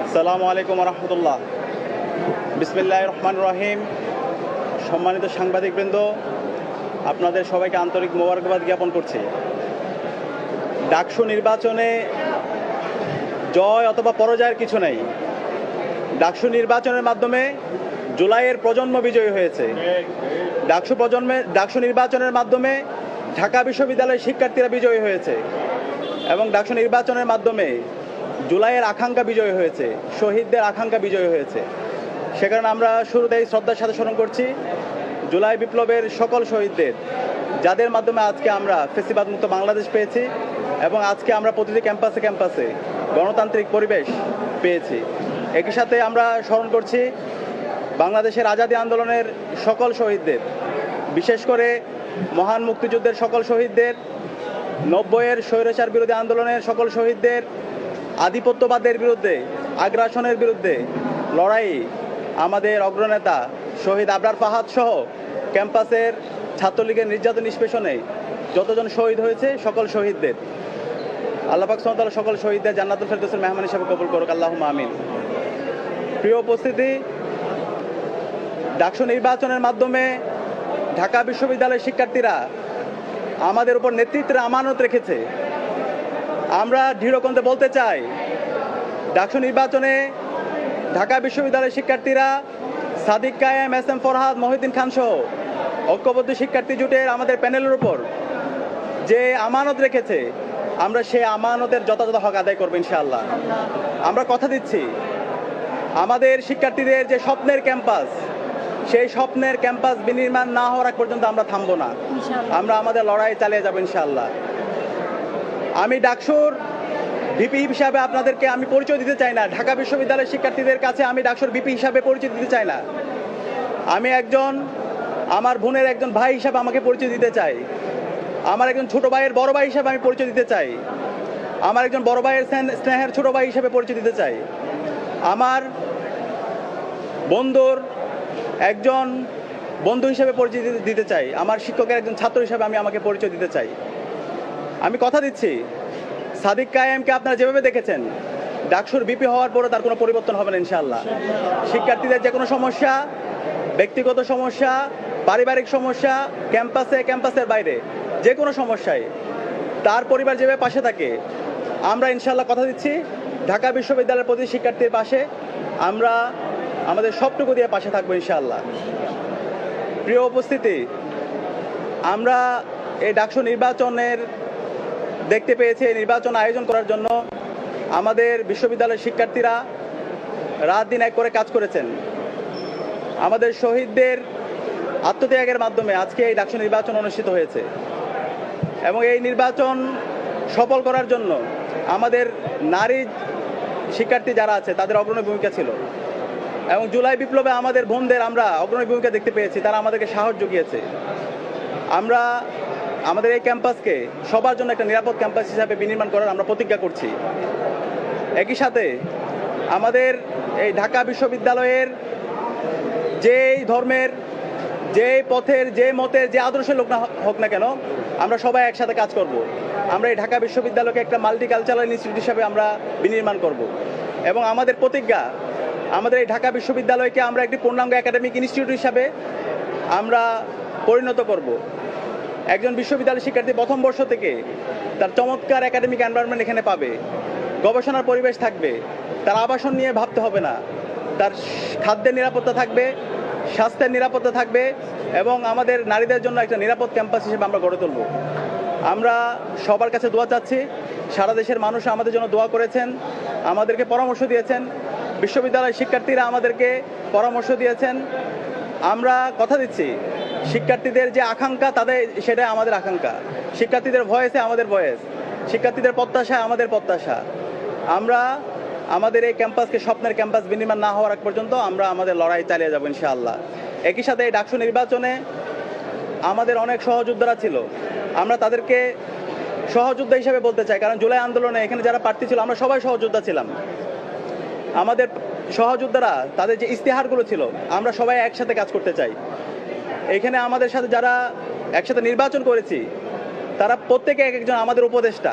আসসালামু আলাইকুম রহমতুল্লাহ। বিসমিল্লাহির রহমানির রহিম। সম্মানিত সাংবাদিকবৃন্দ, আপনাদের সবাইকে আন্তরিক মোবারকবাদ জ্ঞাপন করছি। ডাকসু নির্বাচনে জয় অথবা পরাজয়ের কিছু নেই। ডাকসু নির্বাচনের মাধ্যমে জুলাইয়ের প্রজন্ম বিজয়ী হয়েছে। ডাকসু নির্বাচনের মাধ্যমে ঢাকা বিশ্ববিদ্যালয়ের শিক্ষার্থীরা বিজয়ী হয়েছে এবং ডাকসু নির্বাচনের মাধ্যমে জুলাইয়ের আকাঙ্ক্ষা বিজয়ী হয়েছে, শহীদদের আকাঙ্ক্ষা বিজয়ী হয়েছে। সে কারণে আমরা শুরুতেই শ্রদ্ধার সাথে স্মরণ করছি জুলাই বিপ্লবের সকল শহীদদের, যাদের মাধ্যমে আজকে আমরা ফ্যাসিবাদ মুক্ত বাংলাদেশ পেয়েছি এবং আজকে আমরা প্রতিটি ক্যাম্পাসে ক্যাম্পাসে গণতান্ত্রিক পরিবেশ পেয়েছি। একই সাথে আমরা স্মরণ করছি বাংলাদেশের আজাদী আন্দোলনের সকল শহীদদের, বিশেষ করে মহান মুক্তিযুদ্ধের সকল শহীদদের, 90-এর স্বৈরাচার বিরোধী আন্দোলনের সকল শহীদদের, আধিপত্যবাদের বিরুদ্ধে, আগ্রাসনের বিরুদ্ধে লড়াই আমাদের অগ্রনেতা শহীদ আবরার ফাহাদ সহ ক্যাম্পাসের ছাত্রলীগের নির্যাতন নিষ্পেষণে যতজন শহীদ হয়েছে সকল শহীদদের আল্লাহ পাক সুবহানাহু ওয়া তাআলা সকল শহীদদের জান্নাতুল ফেরদৌসের মেহমান হিসেবে কবুল করুক, আল্লাহুম্মা আমিন। প্রিয় উপস্থিতি, ডাকসু নির্বাচনের মাধ্যমে ঢাকা বিশ্ববিদ্যালয়ের শিক্ষার্থীরা আমাদের উপর নেতৃত্বের আমানত রেখেছে। আমরা দৃঢ়কণ্ঠে বলতে চাই, ডাকসু নির্বাচনে ঢাকা বিশ্ববিদ্যালয়ের শিক্ষার্থীরা সাদিক কায়েম, এস এম ফরহাদ, মহিউদ্দিন খান সহ ঐক্যবদ্ধ শিক্ষার্থী জোটের আমাদের প্যানেলের উপর যে আমানত রেখেছে, আমরা সেই আমানতের যথাযথ হক আদায় করবো ইনশাআল্লাহ। আমরা কথা দিচ্ছি, আমাদের শিক্ষার্থীদের যে স্বপ্নের ক্যাম্পাস, সেই স্বপ্নের ক্যাম্পাস বিনির্মাণ না হওয়ার আগ পর্যন্ত আমরা থামবো না। আমরা আমাদের লড়াই চালিয়ে যাবো ইনশাআল্লাহ। আমি ডাকসুর ভিপি হিসাবে আপনাদেরকে আমি পরিচয় দিতে চাই না। ঢাকা বিশ্ববিদ্যালয়ের শিক্ষার্থীদের কাছে আমি ডাকসুর ভিপি হিসাবে পরিচয় দিতে চাই না। আমি একজন, আমার বোনের একজন ভাই হিসাবে আমাকে পরিচয় দিতে চাই। আমার একজন ছোট ভাইয়ের বড় ভাই হিসাবে আমি পরিচয় দিতে চাই। আমার একজন বড় ভাইয়ের স্নেহের ছোট ভাই হিসাবে পরিচয় দিতে চাই। আমার বন্ধুর একজন বন্ধু হিসেবে পরিচয় দিতে চাই। আমার শিক্ষকের একজন ছাত্র হিসাবে আমি আমাকে পরিচয় দিতে চাই। আমি কথা দিচ্ছি, সাদিক কায়েমকে আপনারা যেভাবে দেখেছেন, ডাকসুর ভিপি হওয়ার পরে তার কোনো পরিবর্তন হবে না ইনশাআল্লাহ। শিক্ষার্থীদের যে কোনো সমস্যা, ব্যক্তিগত সমস্যা, পারিবারিক সমস্যা, ক্যাম্পাসের বাইরে যে কোনো সমস্যায় তার পরিবার যেভাবে পাশে থাকে, আমরা ইনশাআল্লাহ কথা দিচ্ছি ঢাকা বিশ্ববিদ্যালয়ের প্রতি শিক্ষার্থীর পাশে আমরা আমাদের সবটুকু দিয়ে পাশে থাকবো ইনশাআল্লাহ। প্রিয় উপস্থিতি, আমরা এই ডাকসু নির্বাচনের দেখতে পেয়েছি, এই নির্বাচন আয়োজন করার জন্য আমাদের বিশ্ববিদ্যালয়ের শিক্ষার্থীরা রাত দিন এক করে কাজ করেছেন। আমাদের শহীদদের আত্মত্যাগের মাধ্যমে আজকে এই ডাকসু নির্বাচন অনুষ্ঠিত হয়েছে এবং এই নির্বাচন সফল করার জন্য আমাদের নারী শিক্ষার্থী যারা আছে তাদের অগ্রণী ভূমিকা ছিল এবং জুলাই বিপ্লবে আমাদের বোনদের আমরা অগ্রণী ভূমিকা দেখতে পেয়েছি, তারা আমাদেরকে সাহস জুগিয়েছে। আমরা আমাদের এই ক্যাম্পাসকে সবার জন্য একটা নিরাপদ ক্যাম্পাস হিসাবে বিনির্মাণ করার আমরা প্রতিজ্ঞা করছি। একই সাথে আমাদের এই ঢাকা বিশ্ববিদ্যালয়ের যেই ধর্মের, যেই পথের, যে মতের, যে আদর্শের লোক না হোক না কেন, আমরা সবাই একসাথে কাজ করব। আমরা এই ঢাকা বিশ্ববিদ্যালয়কে একটা মাল্টিকালচারাল ইনস্টিটিউট হিসাবে আমরা বিনির্মাণ করব এবং আমাদের প্রতিজ্ঞা, আমাদের এই ঢাকা বিশ্ববিদ্যালয়কে আমরা একটি পূর্ণাঙ্গ একাডেমিক ইনস্টিটিউট হিসাবে আমরা পরিণত করব। একজন বিশ্ববিদ্যালয় শিক্ষার্থী প্রথম বর্ষ থেকে তার চমৎকার একাডেমিক এনভায়রনমেন্ট এখানে পাবে, গবেষণার পরিবেশ থাকবে, তার আবাসন নিয়ে ভাবতে হবে না, তার খাদ্যের নিরাপত্তা থাকবে, স্বাস্থ্যের নিরাপত্তা থাকবে এবং আমাদের নারীদের জন্য একটা নিরাপদ ক্যাম্পাস হিসেবে আমরা গড়ে তুলব। আমরা সবার কাছে দোয়া চাচ্ছি। সারা দেশের মানুষ আমাদের জন্য দোয়া করেছেন, আমাদেরকে পরামর্শ দিয়েছেন, বিশ্ববিদ্যালয়ের শিক্ষার্থীরা আমাদেরকে পরামর্শ দিয়েছেন। আমরা কথা দিচ্ছি, শিক্ষার্থীদের যে আকাঙ্ক্ষা তাদের সেটাই আমাদের আকাঙ্ক্ষা, শিক্ষার্থীদের ভয়েসে আমাদের ভয়েস, শিক্ষার্থীদের প্রত্যাশায় আমাদের প্রত্যাশা। আমরা আমাদের এই ক্যাম্পাসকে স্বপ্নের ক্যাম্পাস বিনির্মাণ না হওয়ার আগ পর্যন্ত আমরা আমাদের লড়াই চালিয়ে যাবো ইনশাআল্লাহ। একই সাথে এই ডাকসু নির্বাচনে আমাদের অনেক সহযোদ্ধারা ছিল, আমরা তাদেরকে সহযোদ্ধা হিসেবে বলতে চাই, কারণ জুলাই আন্দোলনে এখানে যারা প্রার্থী ছিল আমরা সবাই সহযোদ্ধা ছিলাম। আমাদের সহযোদ্ধারা তাদের যে ইস্তেহারগুলো ছিল, আমরা সবাই একসাথে কাজ করতে চাই। এখানে আমাদের সাথে যারা একসাথে নির্বাচন করেছি তারা প্রত্যেকে এক একজন আমাদের উপদেষ্টা।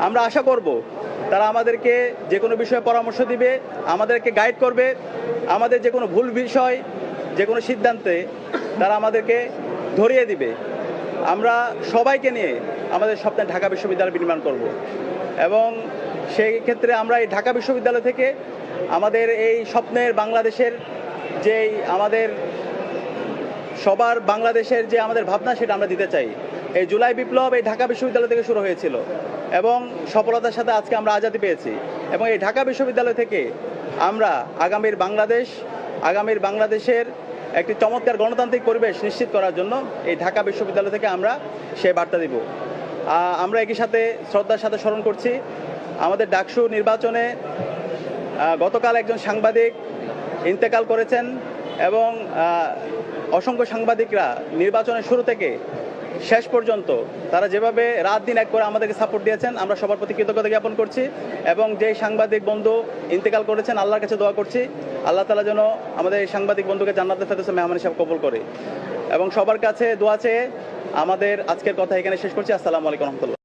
আমরা আশা করব তারা আমাদেরকে যে কোনো বিষয়ে পরামর্শ দিবে, আমাদেরকে গাইড করবে, আমাদের যে কোনো ভুল বিষয়, যে কোনো সিদ্ধান্তে তারা আমাদেরকে ধরিয়ে দিবে। আমরা সবাইকে নিয়ে আমাদের স্বপ্নে ঢাকা বিশ্ববিদ্যালয় বিনির্মাণ করব এবং সেই ক্ষেত্রে আমরা এই ঢাকা বিশ্ববিদ্যালয় থেকে আমাদের এই স্বপ্নের বাংলাদেশের যেই আমাদের সবার বাংলাদেশের যে আমাদের ভাবনা সেটা আমরা দিতে চাই। এই জুলাই বিপ্লব এই ঢাকা বিশ্ববিদ্যালয় থেকে শুরু হয়েছিল এবং সফলতার সাথে আজকে আমরা আজাদি পেয়েছি এবং এই ঢাকা বিশ্ববিদ্যালয় থেকে আমরা আগামীর বাংলাদেশের একটি চমৎকার গণতান্ত্রিক পরিবেশ নিশ্চিত করার জন্য এই ঢাকা বিশ্ববিদ্যালয় থেকে আমরা সেই বার্তা দিব। আমরা একই সাথে শ্রদ্ধার সাথে স্মরণ করছি আমাদের ডাকসু নির্বাচনে গতকাল একজন সাংবাদিক ইন্তেকাল করেছেন এবং অসংখ্য সাংবাদিকরা নির্বাচনের শুরু থেকে শেষ পর্যন্ত তারা যেভাবে রাত দিন এক করে আমাদেরকে সাপোর্ট দিয়েছেন, আমরা সবার প্রতি কৃতজ্ঞতা জ্ঞাপন করছি এবং যেই সাংবাদিক বন্ধু ইন্তেকাল করেছেন আল্লাহর কাছে দোয়া করছি আল্লাহ তাআলা যেন আমাদের এই সাংবাদিক বন্ধুকে জান্নাতুল ফেরদৌসে মেহমান হিসাবে কবুল করে এবং সবার কাছে দোয়া চেয়ে আমাদের আজকের কথা এখানে শেষ করছি। আসসালামু আলাইকুম রহমতুল্লাহ।